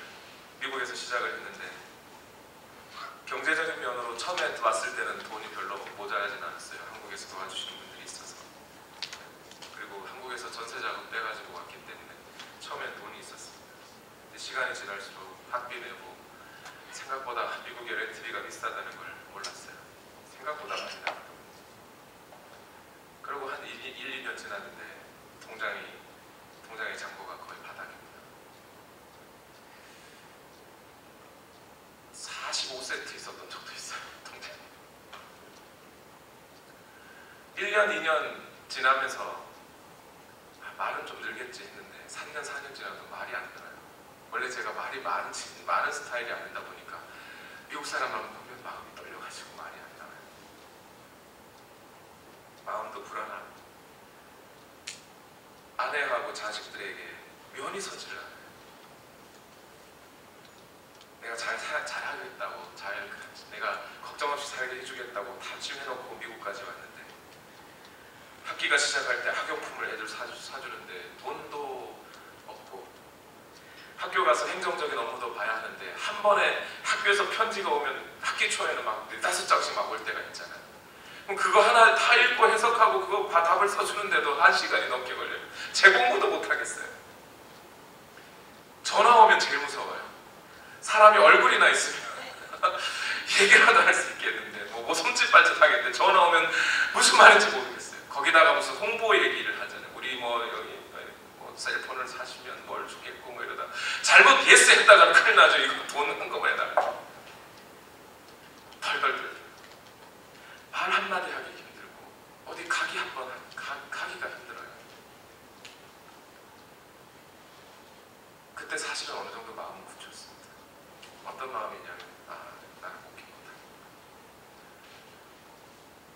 A: 미국에서 시작을 했는데 경제적인 면으로 처음에 왔을 때는 돈이 별로 모자라진 않았어요. 한국에서 도와주시는 분들이 있어서. 그리고 한국에서 전세 자금 빼가지고 왔기 때문에 처음엔 돈이 있었습니다. 근데 시간이 지날수록 학비 내고 생각보다 미국의 렌트비가 비싸다는 걸 몰랐어요. 생각보다 많이 나가더라고요. 그리고 한 1, 2년 지났는데 통장의 잔고가 거의 바닥입니다. 45세트 있었던 적도 있어요. 통장에. 1년, 2년 지나면서 말은 좀 늘겠지 했는데 3년, 4년 지나도 말이 안 늘어요. 원래 제가 말이 많은 스타일이 아니다 보니까 미국 사람만 보면 마음이 떨려가지고 말이 안 나와요. 마음도 불안하고 아내하고 자식들에게 면이 서지를 않아요. 내가 잘하겠다고, 내가 걱정 없이 살게 해주겠다고 다짐해놓고 미국까지 왔는데 학기가 시작할 때 학용품을 애들 사주는데 돈도 없고 학교 가서 행정적인 업무도 봐야 하는데 한 번에 학교에서 편지가 오면 학기 초에는 막 4-5장씩 막 올 때가 있잖아요. 그럼 그거 하나 다 읽고 해석하고 그거 답을 써주는데도 1시간이 넘게 걸려요. 제 공부도 못하겠어요. 전화 오면 제일 무서워요. 사람이 얼굴이나 있으면 얘기라도 할 수 있겠는데 뭐 손짓 발짓 하겠는데 전화 오면 무슨 말인지 모르겠어요. 거기다가 무슨 홍보 얘기를 하잖아요. 우리 뭐 여기 뭐 셀폰을 사시면 뭘 주겠고 뭐 이러다 잘못 예스 했다가 큰일 나죠. 이거 돈 한꺼번에다가 덜덜덜 말 한마디 하기 힘들고 어디 가기가 힘들어요. 그때 사실은 어느 정도 마음은 굳혔습니다. 어떤 마음이냐면 나는 목회 못하겠다.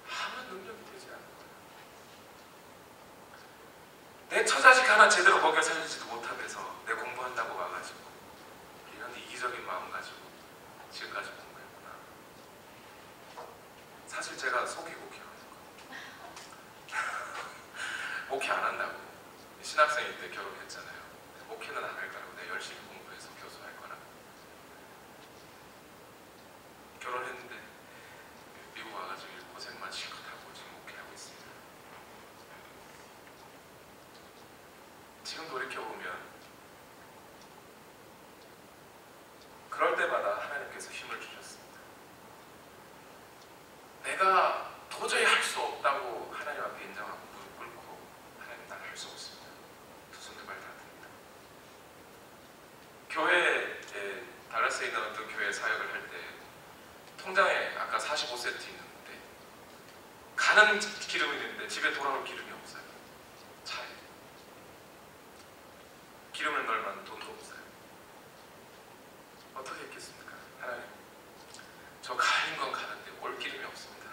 A: 아무 능력이 되지 않는 거예요. 내 처자식 하나 제대로 먹여 살리지도 못하면서 내 공부한다고 와가지고 이런 이기적인 마음 가지고 지금까지 공부했구나. 사실 제가 속이고 목회 안 한다고 신학생일 때 결혼했잖아요. 목회는 안 할 거라고 내가 열심히 공부해서 교수할 거라고 결혼했는데 미국 와가지고 고생만 실컷 하고 지금 목회하고 있습니다. 지금 돌이켜보면 그럴 때마다 하나님께서 힘을 주셨습니다. 내가 도저히 할 수 없다고 하나님 앞에 인정하고 무릎 꿇고 하나님 나는 할 수 없습니다. 두 손 두 발 다 듭니다. 교회에 달라스에 있는 어떤 교회 사역을 할 때 통장에 아까 45세트 있는데 가는 기름이 있는데 집에 돌아올 기름이 없어요. 차에 기름을 넣을 만한 돈도 없어요. 어떻게 했겠습니까? 하나님, 저 가는 건 가는데 올 기름이 없습니다.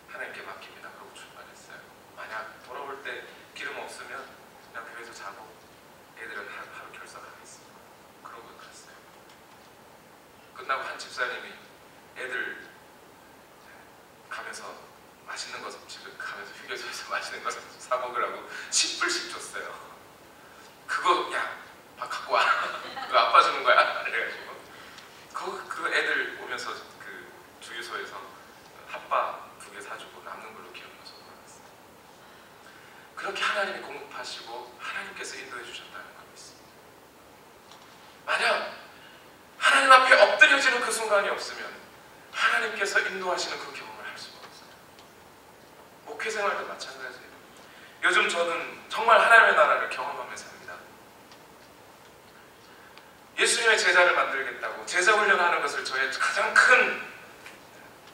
A: 하나님께 맡깁니다. 그러고 출발했어요. 만약 돌아올 때 기름 없으면 그냥 교회에서 자고 애들은 하루 결석하겠습니다. 그러고 그랬어요. 끝나고 한 집사님이 애들 가면서 맛있는 거 집에 가면서 휴게소에서 맛있는 거 사 먹으라고 10불씩 줬어요. 그거 야 밥 갖고 와. 그거 아빠 주는 거야. 그래가지고 그 애들 오면서 그 주유소에서 핫바 2개 사주고 남는 걸로 기억. 하나님이 공급하시고 하나님께서 인도해 주셨다는 걸 믿습니다. 만약 하나님 앞에 엎드려지는 그 순간이 없으면 하나님께서 인도하시는 그 경험을 할 수가 없어요. 목회 생활도 마찬가지예요. 요즘 저는 정말 하나님의 나라를 경험하면서 삽니다. 예수님의 제자를 만들겠다고 제자 훈련하는 것을 저의 가장 큰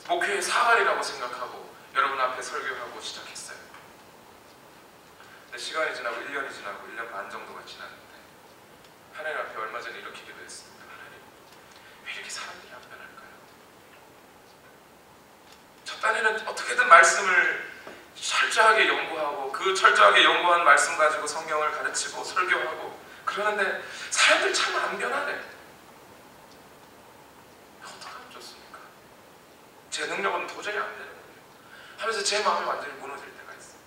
A: 목회의 사활이라고 생각하고 여러분 앞에 설교하고 시작했어요. 근데 시간이 지나고 1년이 지나고 1년 반 정도가 지났는데 하나님 앞에 얼마 전에 이렇게 기도했습니다. 하나님, 왜 이렇게 사람들이 안 변할까요? 저 딴에는 어떻게든 말씀을 철저하게 연구하고 그 철저하게 연구한 말씀 가지고 성경을 가르치고 설교하고 그러는데 사람들 참 안 변하네. 어떡하면 좋습니까? 제 능력은 도저히 안 되는 거예요. 하면서 제 마음이 완전히 무너질 때가 있어요.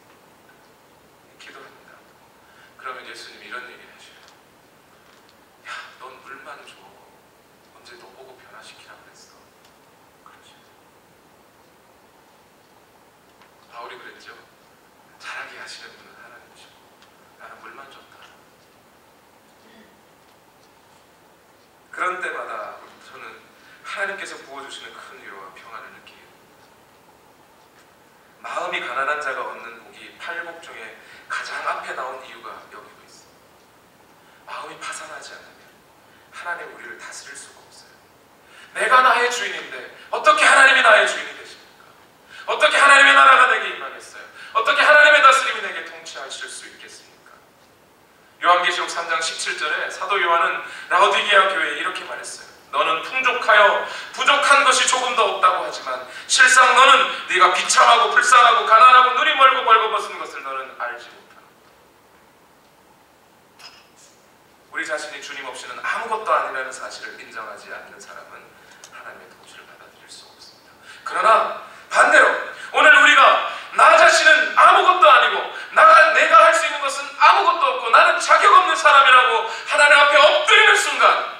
A: 기도합니다. 그러면 예수님이 이런 얘기를 하셔요. 야, 넌 물만 줘. 언제 너 보고 변화시키라고 그랬어. 그렇죠. 바울이 그랬죠. 잘하게 하시는 분은 하나님이시고 나는 물만 줬다. 그런 때마다 저는 하나님께서 부어주시는 큰 위로와 평안을 느끼게 됩니다. 마음이 가난한 자가 얻는 복이 8복 중에 가장 앞에 나온 이유가 여기고 있습니다. 마음이 파산하지 않으면 하나님 우리를 다스릴 수가 없어요. 내가 나의 주인인데 어떻게 하나님이 나의 주인이 되십니까? 어떻게 하나님의 나라가 내게 임하겠어요? 어떻게 하나님의 다스림이 내게 통치하실 수 있겠습니까? 요한계시록 3장 17절에 사도 요한은 라오디게아 교회에 이렇게 말했어요. 너는 풍족하여 부족한 것이 조금도 없다고 하지만 실상 너는 네가 비참하고 불쌍하고 가난하고 눈이 멀고 벌거벗은 것을 너는 알지 못하고. 우리 자신이 주님 없이는 아무것도 아니라는 사실을 인정하지 않는 사람은 하나님의 통치를 받아들일 수 없습니다. 그러나 반대로 오늘 우리가 나 자신은 아무것도 아니고 내가 할 수 있는 것은 아무것도 없고 나는 자격 없는 사람이라고 하나님 앞에 엎드리는 순간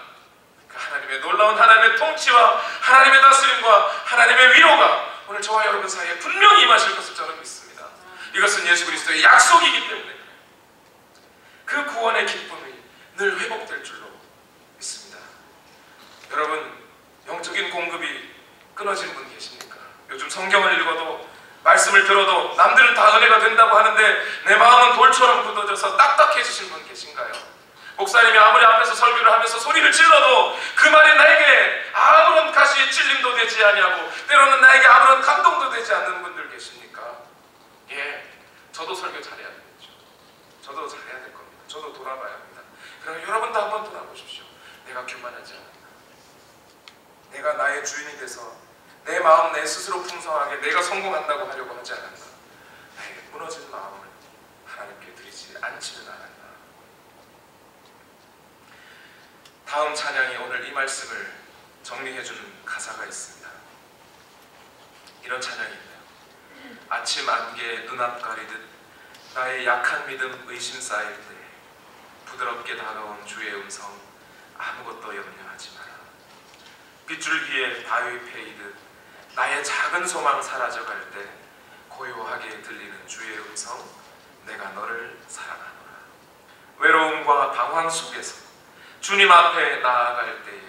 A: 그 하나님의 놀라운 하나님의 통치와 하나님의 다스림과 하나님의 위로가 오늘 저와 여러분 사이에 분명히 임하실 것을 저는 믿습니다. 이것은 예수 그리스도의 약속이기 때문에 그 구원의 기쁨이 늘 회복될 줄로 믿습니다. 여러분, 영적인 공급이 끊어진 분 계십니까? 요즘 성경을 읽어도 말씀을 들어도 남들은 다 은혜가 된다고 하는데 내 마음은 돌처럼 굳어져서 딱딱해지신 분 계신가요? 목사님이 아무리 앞에서 설교를 하면서 소리를 질러도 그 말이 나에게 아무런 가시의 찔림도 되지 아니하고 때로는 나에게 아무런 감동도 되지 않는 분들 계십니까? 예, 저도 설교 잘해야 되겠죠. 저도 잘해야 될 겁니다. 저도 돌아봐야 합니다. 그럼 여러분도 한번 돌아보십시오. 내가 교만하지 않았나? 내가 나의 주인이 돼서 내 마음 내 스스로 풍성하게 내가 성공한다고 하려고 하지 않았나? 나의 무너진 마음을 하나님께 드리지 않지는 않았나? 다음 찬양이 오늘 이 말씀을 정리해주는 가사가 있습니다. 이런 찬양인데요. 아침 안개에 눈앞 가리듯 나의 약한 믿음 의심 쌓일 때 부드럽게 다가온 주의 음성 아무것도 염려하지 마라. 빗줄기에 바위 패이듯 나의 작은 소망 사라져갈 때 고요하게 들리는 주의 음성 내가 너를 사랑하노라. 외로움과 방황 속에서 주님 앞에 나아갈 때에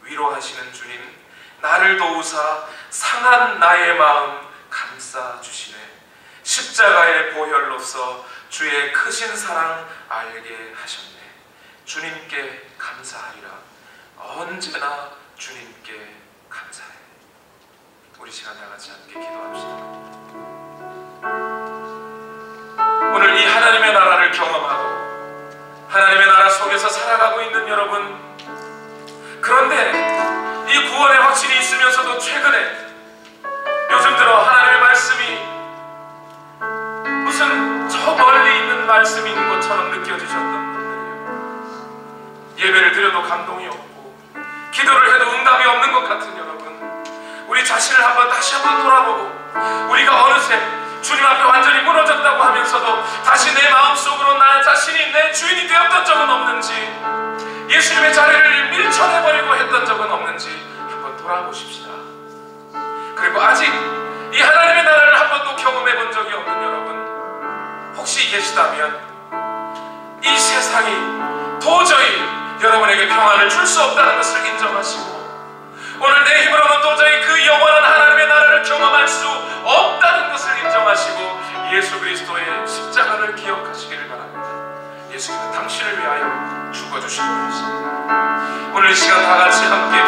A: 위로하시는 주님 나를 도우사 상한 나의 마음 감싸주시네. 십자가의 보혈로서 주의 크신 사랑 알게 하셨네. 주님께 감사하리라. 언제나 주님께 감사해. 우리 시간 다 같이 함께 기도합시다. 오늘 이 하나님의 나라를 경험하고 하나님의 나라 속에서 살아가고 있는 여러분, 그런데 이 구원의 확신이 있으면서도 최근에 요즘 들어 하나님의 말씀이 무슨 저 멀리 있는 말씀인 것처럼 느껴지셨던 분들이요, 예배를 드려도 감동이 없고 기도를 해도 응답이 없는 것 같은 여러분, 우리 자신을 다시 한번 돌아보고 우리가 어느새 주님 앞에 완전히 무너졌다고 하면서도 다시 내 마음속으로 나 자신이 내 주인이 되었던 적은 없는지, 예수님의 자리를 밀쳐내버리고 했던 적은 없는지 한번 돌아보십시다. 그리고 아직 이 하나님의 나라를 한 번도 경험해 본 적이 없는 여러분 혹시 계시다 것이라면 이 세상이 도저히 여러분에게 평안을 줄 수 없다는 것을 인정하시고, 오늘 내 힘으로는 도저히 그 영원한 하나님의 나라를 경험할 수 없다는 것을 인정하시고 예수 그리스도의 십자가를 기억하시기를 바랍니다. 예수님은 당신을 위하여 죽어주신 분이십니다. 오늘 이 시간 다 같이 함께